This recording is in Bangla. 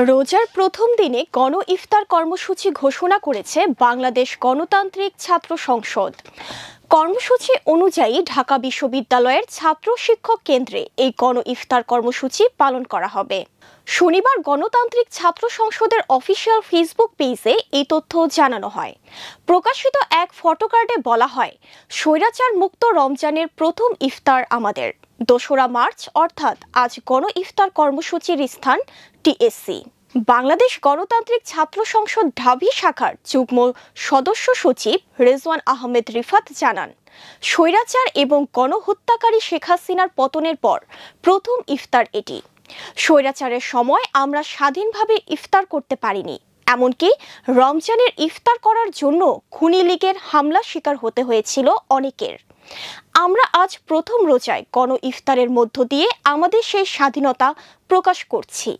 রোজার প্রথম দিনে গণ ইফতার কর্মসূচি ঘোষণা করেছে বাংলাদেশ গণতান্ত্রিক ছাত্র সংসদ। কর্মসূচি অনুযায়ী ঢাকা বিশ্ববিদ্যালয়ের ছাত্র শিক্ষক কেন্দ্রে এই গণ ইফতার কর্মসূচি পালন করা হবে। শনিবার গণতান্ত্রিক ছাত্র সংসদের অফিসিয়াল ফেসবুক পেজে এই তথ্য জানানো হয়। প্রকাশিত এক ফটোকার্ডে বলা হয়, স্বৈরাচার মুক্ত রমজানের প্রথম ইফতার আমাদের। ২রা মার্চ অর্থাৎ আজ গণ ইফতার কর্মসূচির স্থান টিএসসি। বাংলাদেশ গণতান্ত্রিক ছাত্র সংসদ ঢাবি শাখার যুগ্ম সদস্য সচিব রেজওয়ান আহমেদ রিফাত জানান, স্বৈরাচার এবং গণহত্যাকারী শেখ হাসিনার পতনের পর প্রথম ইফতার এটি। স্বৈরাচারের সময় আমরা স্বাধীনভাবে ইফতার করতে পারিনি, এমনকি রমজানের ইফতার করার জন্য খুনি লীগের হামলা শিকার হতে হয়েছিল অনেকের। আমরা আজ প্রথম রোজায় গণ ইফতারের মধ্য দিয়ে আমাদের সেই স্বাধীনতা প্রকাশ করছি।